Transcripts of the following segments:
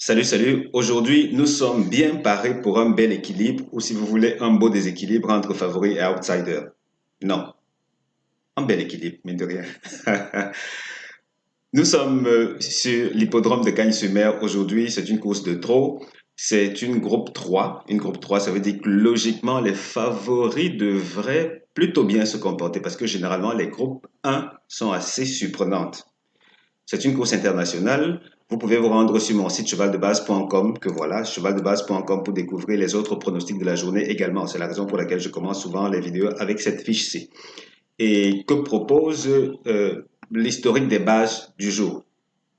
Salut, salut. Aujourd'hui, nous sommes bien parés pour un bel équilibre, ou si vous voulez, un beau déséquilibre entre favoris et outsiders. Non, un bel équilibre, mine de rien. Nous sommes sur l'hippodrome de Cagnes-sur-Mer. Aujourd'hui, c'est une course de trot. C'est une groupe 3. Une groupe 3, ça veut dire que logiquement, les favoris devraient plutôt bien se comporter parce que généralement, les groupes 1 sont assez surprenantes. C'est une course internationale. Vous pouvez vous rendre sur mon site chevaldebase.com, que voilà, chevaldebase.com pour découvrir les autres pronostics de la journée également. C'est la raison pour laquelle je commence souvent les vidéos avec cette fiche-ci. Et que propose l'historique des bases du jour.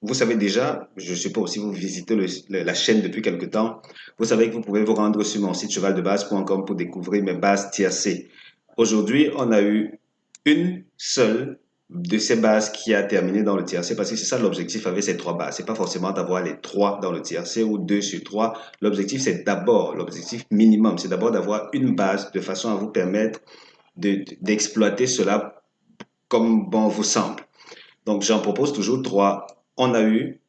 Vous savez déjà, je suppose si vous visitez la chaîne depuis quelque temps, vous savez que vous pouvez vous rendre sur mon site chevaldebase.com pour découvrir mes bases tiercées. Aujourd'hui, on a eu une seule de ces bases qui a terminé dans le tiercé parce que c'est ça l'objectif avec ces trois bases. C'est pas forcément d'avoir les trois dans le tiercé ou deux sur trois. L'objectif, c'est d'abord, l'objectif minimum, c'est d'abord d'avoir une base de façon à vous permettre d'exploiter cela comme bon vous semble. Donc, j'en propose toujours trois. On a eu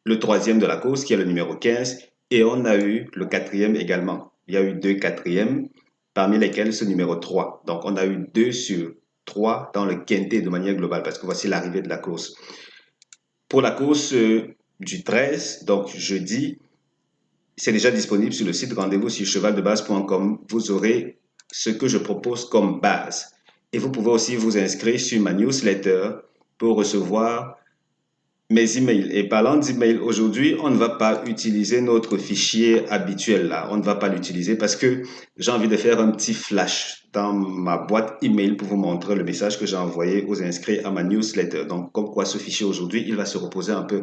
le troisième de la course, qui est le numéro 15, et on a eu le quatrième également. Il y a eu deux quatrièmes, parmi lesquels ce numéro 3. Donc, on a eu 2 sur 3 dans le quintet de manière globale, parce que voici l'arrivée de la course. Pour la course du 13, donc jeudi, c'est déjà disponible sur le site. Rendez-vous sur chevaldebase.com. Vous aurez ce que je propose comme base. Et vous pouvez aussi vous inscrire sur ma newsletter pour recevoir mes emails. Et parlant d'emails, aujourd'hui, on ne va pas utiliser notre fichier habituel là. On ne va pas l'utiliser parce que j'ai envie de faire un petit flash dans ma boîte email pour vous montrer le message que j'ai envoyé aux inscrits à ma newsletter. Donc, comme quoi ce fichier aujourd'hui, il va se reposer un peu.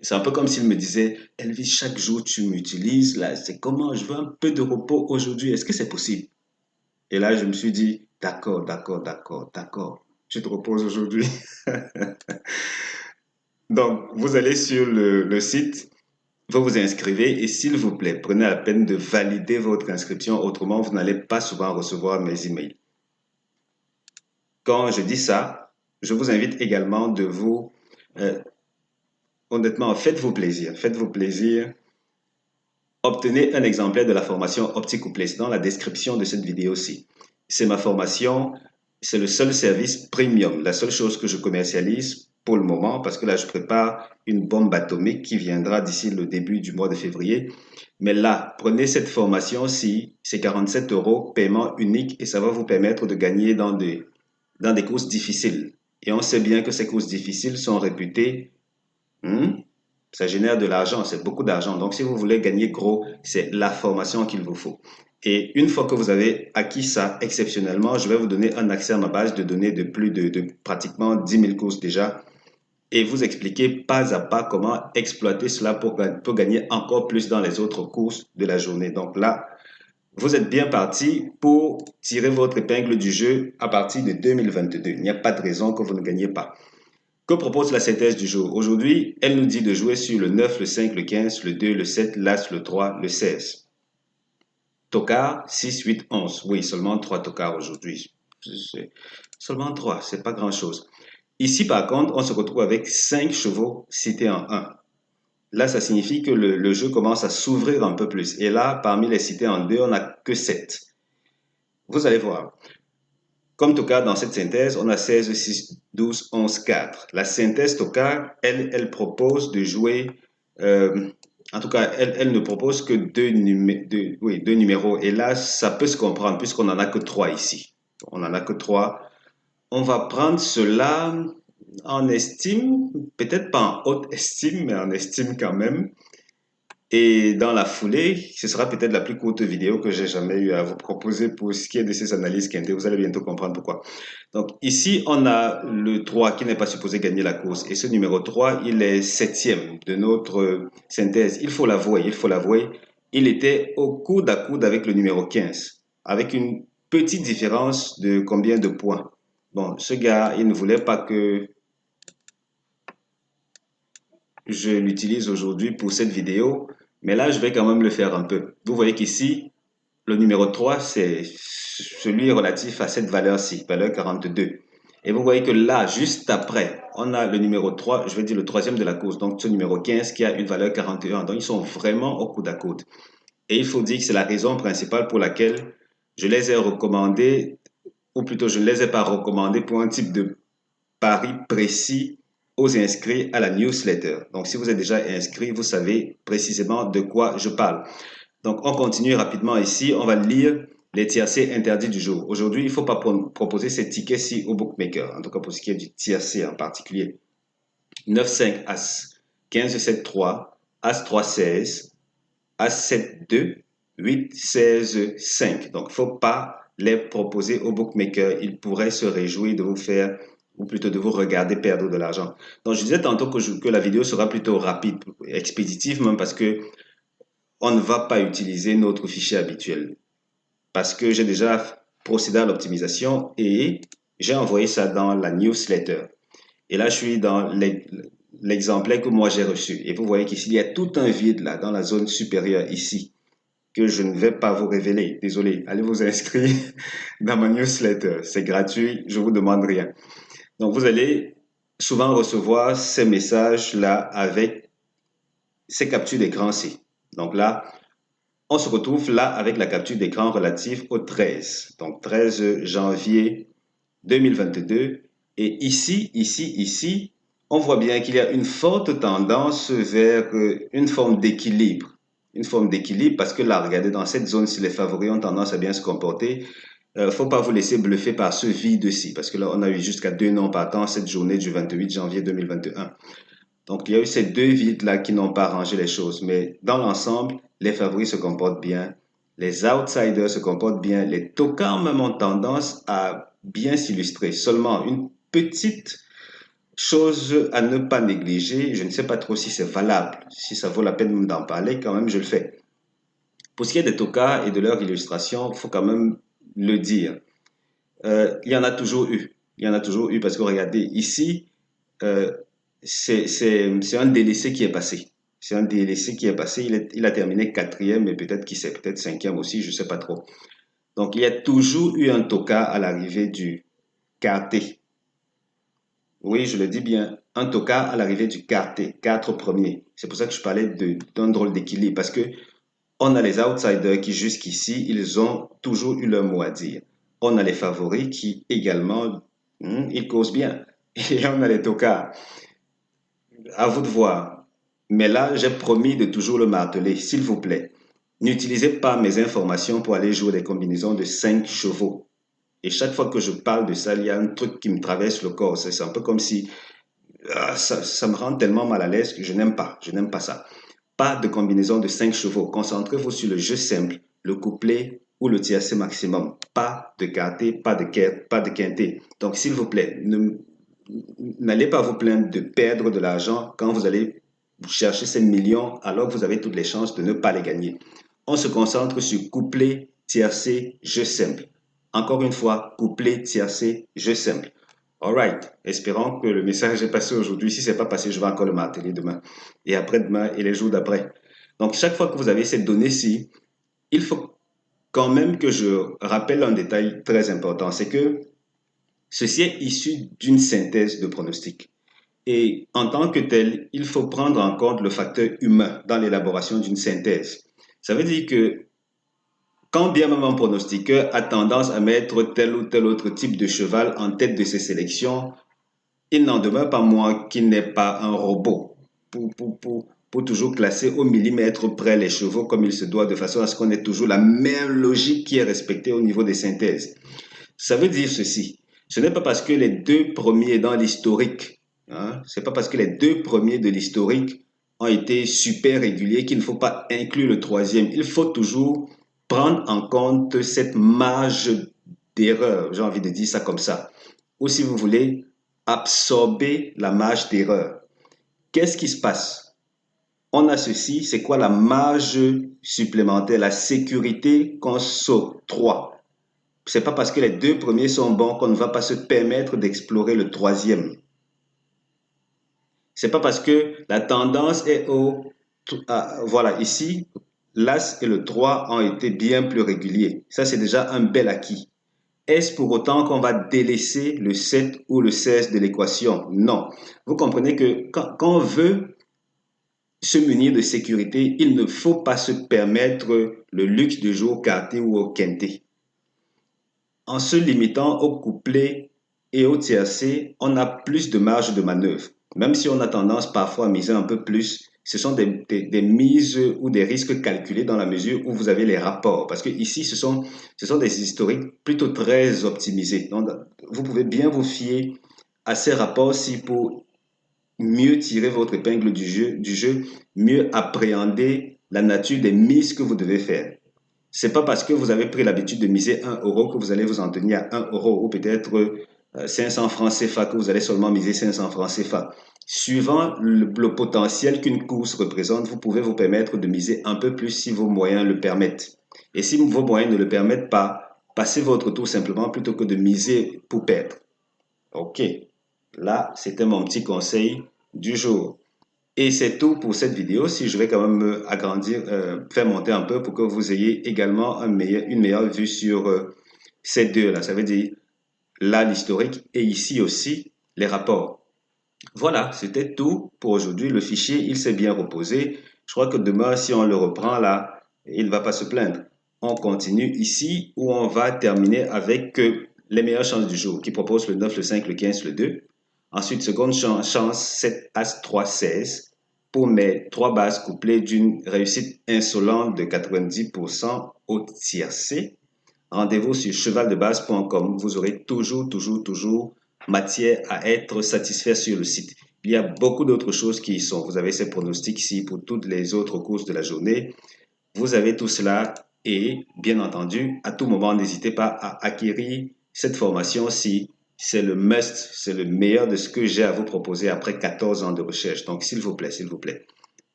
C'est un peu comme s'il me disait, Elvis, chaque jour tu m'utilises là. C'est comment je veux un peu de repos aujourd'hui. Est-ce que c'est possible? Et là, je me suis dit, d'accord, d'accord, d'accord, d'accord. Tu te reposes aujourd'hui. Donc, vous allez sur le site, vous vous inscrivez et s'il vous plaît, prenez la peine de valider votre inscription, autrement vous n'allez pas souvent recevoir mes emails. Quand je dis ça, je vous invite également de vous, euh, honnêtement, faites-vous plaisir, faites-vous plaisir. Obtenez un exemplaire de la formation Optique ou Place dans la description de cette vidéo-ci. C'est ma formation, c'est le seul service premium, la seule chose que je commercialise pour le moment, parce que là, je prépare une bombe atomique qui viendra d'ici le début du mois de février. Mais là, prenez cette formation-ci, c'est 47 euros, paiement unique, et ça va vous permettre de gagner dans des courses difficiles. Et on sait bien que ces courses difficiles sont réputées, ça génère de l'argent, c'est beaucoup d'argent. Donc, si vous voulez gagner gros, c'est la formation qu'il vous faut. Et une fois que vous avez acquis ça exceptionnellement, je vais vous donner un accès à ma base de données de plus de pratiquement 10 000 courses déjà et vous expliquer pas à pas comment exploiter cela pour gagner encore plus dans les autres courses de la journée. Donc là, vous êtes bien parti pour tirer votre épingle du jeu à partir de 2022. Il n'y a pas de raison que vous ne gagnez pas. Que propose la synthèse du jour? Aujourd'hui, elle nous dit de jouer sur le 9, le 5, le 15, le 2, le 7, l'As, le 3, le 16. Tocard, 6, 8, 11. Oui, seulement 3 tocards aujourd'hui. Seulement 3, c'est pas grand-chose. Ici, par contre, on se retrouve avec 5 chevaux cités en 1. Là, ça signifie que le jeu commence à s'ouvrir un peu plus. Et là, parmi les cités en 2, on n'a que 7. Vous allez voir. Comme Tocard, dans cette synthèse, on a 16, 6, 12, 11, 4. La synthèse Tocard, elle propose de jouer, en tout cas, elle ne propose que deux numéros. Et là, ça peut se comprendre puisqu'on n'en a que 3 ici. On n'en a que 3. On va prendre cela en estime, peut-être pas en haute estime, mais en estime quand même. Et dans la foulée, ce sera peut-être la plus courte vidéo que j'ai jamais eu à vous proposer pour ce qui est de ces analyses quintées. Vous allez bientôt comprendre pourquoi. Donc ici, on a le 3 qui n'est pas supposé gagner la course. Et ce numéro 3, il est septième de notre synthèse. Il faut l'avouer, il faut l'avouer. Il était au coude à coude avec le numéro 15, avec une petite différence de combien de points. Bon, ce gars, il ne voulait pas que je l'utilise aujourd'hui pour cette vidéo, mais là, je vais quand même le faire un peu. Vous voyez qu'ici, le numéro 3, c'est celui relatif à cette valeur-ci, valeur 42. Et vous voyez que là, juste après, on a le numéro 3, je vais dire le troisième de la course, donc ce numéro 15 qui a une valeur 41. Donc, ils sont vraiment au coude à coude. Et il faut dire que c'est la raison principale pour laquelle je les ai recommandés, ou plutôt je ne les ai pas recommandés pour un type de pari précis aux inscrits à la newsletter. Donc, si vous êtes déjà inscrit, vous savez précisément de quoi je parle. Donc, on continue rapidement ici. On va lire les tiercés interdits du jour. Aujourd'hui, il ne faut pas proposer ces tickets-ci au bookmaker, en tout cas pour ce qui est du tiercé en particulier. 9-5 As, 15-7-3, As-3-16, As-7-2, 8-16-5. Donc, il ne faut pas les proposer au bookmaker. Il pourrait se réjouir de vous faire, ou plutôt de vous regarder perdre de l'argent. Donc, je disais tantôt que la vidéo sera plutôt rapide, expéditive même, parce que on ne va pas utiliser notre fichier habituel. Parce que j'ai déjà procédé à l'optimisation et j'ai envoyé ça dans la newsletter. Et là, je suis dans l'exemplaire que moi j'ai reçu. Et vous voyez qu'ici, il y a tout un vide là, dans la zone supérieure ici, que je ne vais pas vous révéler. Désolé, allez vous inscrire dans ma newsletter. C'est gratuit, je vous demande rien. Donc, vous allez souvent recevoir ces messages-là avec ces captures d'écran-ci. Donc là, on se retrouve là avec la capture d'écran relative au 13. Donc, 13 janvier 2022. Et ici, on voit bien qu'il y a une forte tendance vers une forme d'équilibre. Une forme d'équilibre parce que là, regardez, dans cette zone, si les favoris ont tendance à bien se comporter, faut pas vous laisser bluffer par ce vide-ci. Parce que là, on a eu jusqu'à 2 noms partants cette journée du 28 janvier 2021. Donc, il y a eu ces deux vides-là qui n'ont pas arrangé les choses. Mais dans l'ensemble, les favoris se comportent bien. Les outsiders se comportent bien. Les tokens même ont tendance à bien s'illustrer. Seulement, une petite chose à ne pas négliger. Je ne sais pas trop si c'est valable. Si ça vaut la peine d'en parler, quand même, je le fais. Pour ce qui est des tokens et de leur illustration, il faut quand même le dire. Il y en a toujours eu. Il y en a toujours eu parce que regardez, ici, euh, c'est un délaissé qui est passé. C'est un délaissé qui est passé. Il a terminé quatrième, mais peut-être qui sait, peut-être cinquième aussi, je ne sais pas trop. Donc, il y a toujours eu un toka à l'arrivée du quarté. Oui, je le dis bien, un toka à l'arrivée du quarté, quatre premiers. C'est pour ça que je parlais d'un drôle d'équilibre, parce que on a les outsiders qui jusqu'ici, ils ont toujours eu leur mot à dire. On a les favoris qui également, ils causent bien. Et on a les tokas. À vous de voir. Mais là, j'ai promis de toujours le marteler, s'il vous plaît. N'utilisez pas mes informations pour aller jouer des combinaisons de 5 chevaux. Et chaque fois que je parle de ça, il y a un truc qui me traverse le corps. C'est un peu comme si ça me rend tellement mal à l'aise que je n'aime pas. Je n'aime pas ça. Pas de combinaison de 5 chevaux. Concentrez-vous sur le jeu simple, le couplet ou le tiercé maximum. Pas de quarté, pas de quinté. Donc, s'il vous plaît, n'allez pas vous plaindre de perdre de l'argent quand vous allez chercher ces millions alors que vous avez toutes les chances de ne pas les gagner. On se concentre sur couplet, tiercé, jeu simple. Encore une fois, couplet, tiercé, jeu simple. Alright, espérons que le message est passé aujourd'hui. Si ce n'est pas passé, je vais encore le marteler demain et après-demain et les jours d'après. Donc, chaque fois que vous avez cette donnée-ci, il faut quand même que je rappelle un détail très important. C'est que ceci est issu d'une synthèse de pronostic. Et en tant que tel, il faut prendre en compte le facteur humain dans l'élaboration d'une synthèse. Ça veut dire que quand bien même un pronostiqueur a tendance à mettre tel ou tel autre type de cheval en tête de ses sélections, il n'en demeure pas moins qu'il n'est pas un robot pour toujours classer au millimètre près les chevaux comme il se doit, de façon à ce qu'on ait toujours la même logique qui est respectée au niveau des synthèses. Ça veut dire ceci. Ce n'est pas parce que les deux premiers dans l'historique, c'est pas parce que les deux premiers de l'historique ont été super réguliers qu'il ne faut pas inclure le troisième. Il faut toujours prendre en compte cette marge d'erreur, j'ai envie de dire ça comme ça. Ou si vous voulez, absorber la marge d'erreur. Qu'est-ce qui se passe? On a ceci, c'est quoi la marge supplémentaire, la sécurité qu'on s'octroie? C'est pas parce que les deux premiers sont bons qu'on ne va pas se permettre d'explorer le troisième. C'est pas parce que la tendance est voilà, ici, l'As et le 3 ont été bien plus réguliers. Ça, c'est déjà un bel acquis. Est-ce pour autant qu'on va délaisser le 7 ou le 16 de l'équation? Non. Vous comprenez que quand on veut se munir de sécurité, il ne faut pas se permettre le luxe de jouer au quartier ou au quintet. En se limitant au couplet et au tiercé, on a plus de marge de manœuvre. Même si on a tendance parfois à miser un peu plus, ce sont des mises ou des risques calculés dans la mesure où vous avez les rapports. Parce que ici, ce sont des historiques plutôt très optimisés. Donc, vous pouvez bien vous fier à ces rapports si pour mieux tirer votre épingle du jeu, mieux appréhender la nature des mises que vous devez faire. C'est pas parce que vous avez pris l'habitude de miser 1 € que vous allez vous en tenir à 1 € ou peut-être 500 francs CFA que vous allez seulement miser 500 francs CFA. Suivant le potentiel qu'une course représente, vous pouvez vous permettre de miser un peu plus si vos moyens le permettent. Et si vos moyens ne le permettent pas, passez votre tour simplement plutôt que de miser pour perdre. Ok, là c'était mon petit conseil du jour. Et c'est tout pour cette vidéo. Si je vais quand même agrandir, faire monter un peu pour que vous ayez également une meilleure vue sur ces deux-là. Ça veut dire là l'historique et ici aussi les rapports. Voilà, c'était tout pour aujourd'hui. Le fichier, il s'est bien reposé. Je crois que demain, si on le reprend là, il ne va pas se plaindre. On continue ici où on va terminer avec les meilleures chances du jour qui propose le 9, le 5, le 15, le 2. Ensuite, seconde chance, 7, As, 3, 16 pour mes 3 bases couplées d'une réussite insolente de 90% au tiercé. Rendez-vous sur chevaldebase.com. Vous aurez toujours matière à être satisfait sur le site. Il y a beaucoup d'autres choses qui y sont. Vous avez ces pronostics ici pour toutes les autres courses de la journée. Vous avez tout cela et bien entendu, à tout moment, n'hésitez pas à acquérir cette formation-ci. C'est le must, c'est le meilleur de ce que j'ai à vous proposer après 14 ans de recherche. Donc, s'il vous plaît,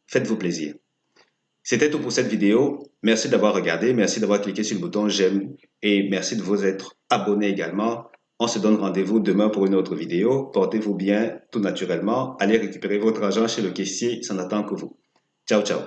faites-vous plaisir. C'était tout pour cette vidéo. Merci d'avoir regardé, merci d'avoir cliqué sur le bouton j'aime et merci de vous être abonné également. On se donne rendez-vous demain pour une autre vidéo. Portez-vous bien tout naturellement. Allez récupérer votre argent chez le caissier, ça n'attend que vous. Ciao, ciao.